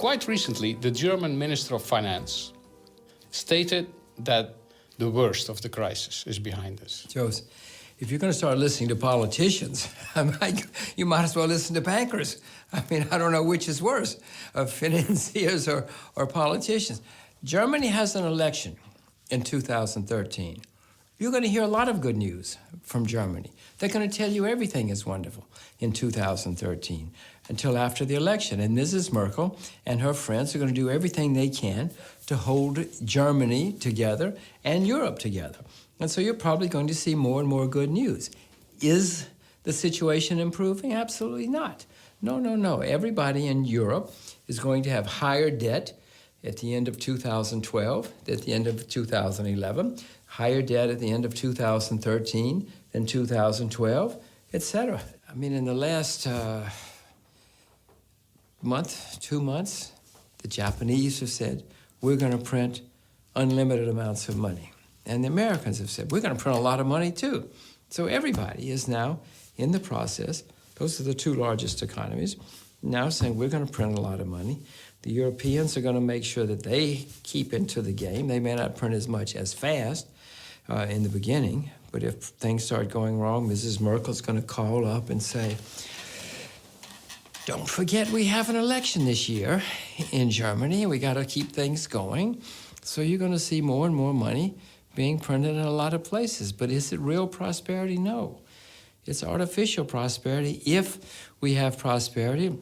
Quite recently, the German Minister of Finance stated that the worst of the crisis is behind us. Joseph, if you're going to start listening to politicians, you might as well listen to bankers. I mean, I don't know which is worse, financiers or politicians. Germany has an election in 2013. You're going to hear a lot of good news from Germany. They're going to tell you everything is wonderful in 2013 until after the election. And Mrs. Merkel and her friends are going to do everything they can to hold Germany together and Europe together. And so you're probably going to see more and more good news. Is the situation improving? Absolutely not. No. Everybody in Europe is going to have higher debt at the end of 2012, at the end of 2011, higher debt at the end of 2013 than 2012, etc. I mean, in the last month, 2 months, the Japanese have said, we're going to print unlimited amounts of money. And the Americans have said, we're going to print a lot of money too. So everybody is now in the process, those are the two largest economies, now saying we're going to print a lot of money. The Europeans are going to make sure that they keep into the game. They may not print as much as fast in the beginning, but if things start going wrong, Mrs. Merkel's going to call up and say, don't forget we have an election this year in Germany. We got to keep things going. So you're going to see more and more money being printed in a lot of places. But is it real prosperity? No. It's artificial prosperity if we have prosperity.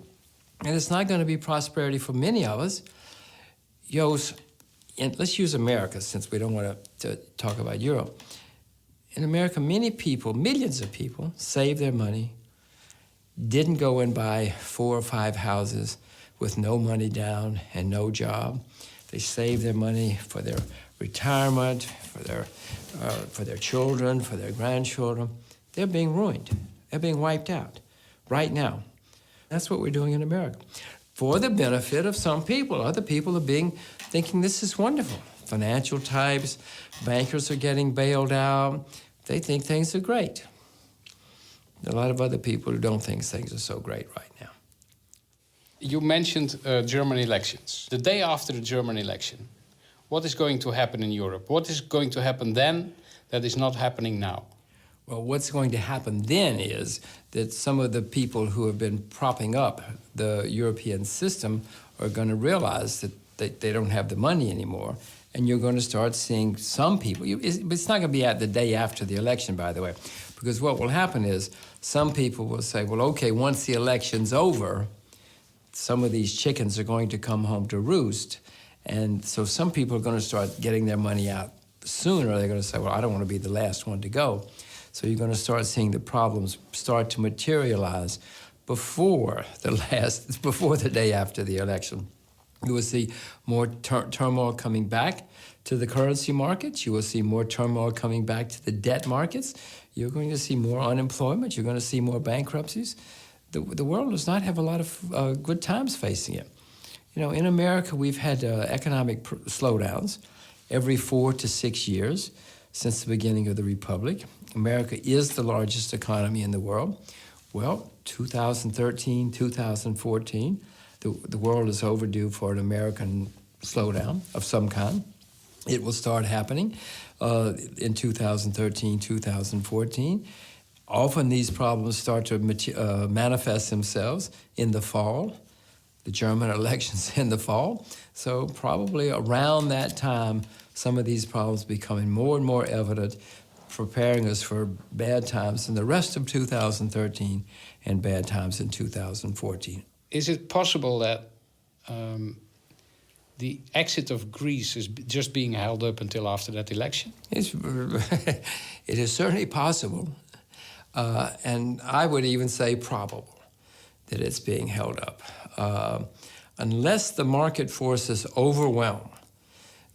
And it's not going to be prosperity for many of us. Let's use America since we don't want to talk about Europe. In America, many people, millions of people, saved their money, didn't go and buy 4 or 5 houses with no money down and no job. They saved their money for their retirement, for their children, for their grandchildren. They're being ruined. They're being wiped out right now. That's what we're doing in America. For the benefit of some people. Other people are thinking this is wonderful. Financial types, bankers are getting bailed out. They think things are great. There are a lot of other people who don't think things are so great right now. You mentioned German elections. The day after the German election, what is going to happen in Europe? What is going to happen then that is not happening now? Well, what's going to happen then is that some of the people who have been propping up the European system are going to realize that they don't have the money anymore. And you're going to start seeing some people, it's not going to be at the day after the election, by the way, because what will happen is some people will say, well, okay, once the election's over, some of these chickens are going to come home to roost. And so some people are going to start getting their money out sooner. They're going to say, well, I don't want to be the last one to go. So you're going to start seeing the problems start to materialize before the day after the election. You will see more turmoil coming back to the currency markets. You will see more turmoil coming back to the debt markets. You're going to see more unemployment. You're going to see more bankruptcies. The world does not have a lot of good times facing it. You know, in America, we've had economic slowdowns every 4 to 6 years since the beginning of the Republic. America is the largest economy in the world. Well, 2013, 2014, the world is overdue for an American slowdown of some kind. It will start happening in 2013, 2014. Often these problems start to manifest themselves in the fall, the German elections in the fall. So probably around that time, some of these problems becoming more and more evident, preparing us for bad times in the rest of 2013 and bad times in 2014. Is it possible that the exit of Greece is just being held up until after that election? It is certainly possible, and I would even say probable that it's being held up. Unless the market forces overwhelm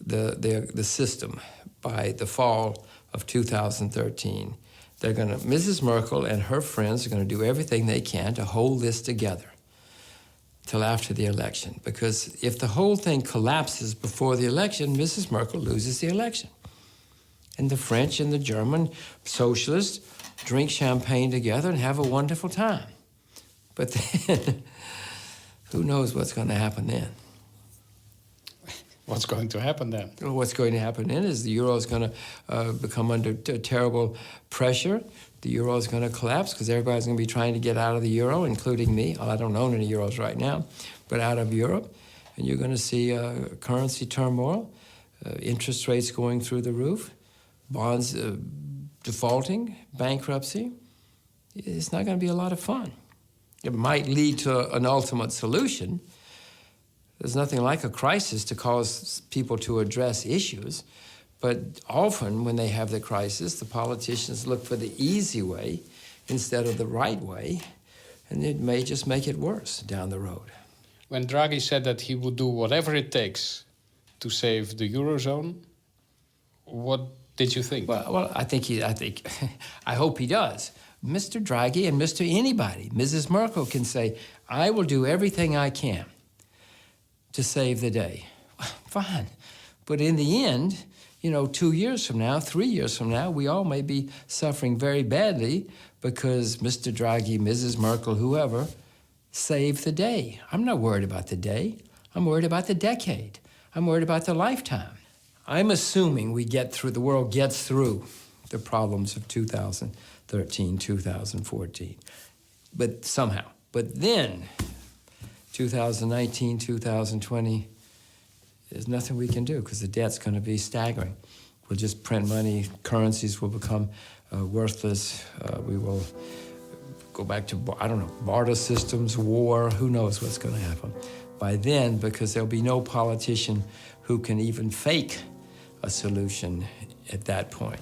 the system by the fall of 2013, Mrs. Merkel and her friends are going to do everything they can to hold this together till after the election. Because if the whole thing collapses before the election, Mrs. Merkel loses the election. And the French and the German socialists drink champagne together and have a wonderful time. But then, who knows what's going to happen then? What's going to happen then? Well, what's going to happen then is the euro is going to become under terrible pressure. The euro is going to collapse because everybody's going to be trying to get out of the euro, including me. Well, I don't own any euros right now, but out of Europe. And you're going to see currency turmoil, interest rates going through the roof, bonds defaulting, bankruptcy. It's not going to be a lot of fun. It might lead to an ultimate solution. There's nothing like a crisis to cause people to address issues. But often when they have the crisis, the politicians look for the easy way instead of the right way, and it may just make it worse down the road. When Draghi said that he would do whatever it takes to save the Eurozone, what did you think? Well, I hope he does. Mr. Draghi and Mr. Anybody, Mrs. Merkel can say, I will do everything I can to save the day. Fine. But in the end, 2 years from now, 3 years from now, we all may be suffering very badly because Mr. Draghi, Mrs. Merkel, whoever, saved the day. I'm not worried about the day. I'm worried about the decade. I'm worried about the lifetime. I'm assuming the world gets through the problems of 2013, 2014, but somehow. But then, 2019, 2020, there's nothing we can do because the debt's going to be staggering. We'll just print money, currencies will become worthless. We will go back to, barter systems, war, who knows what's going to happen. By then, because there'll be no politician who can even fake a solution at that point.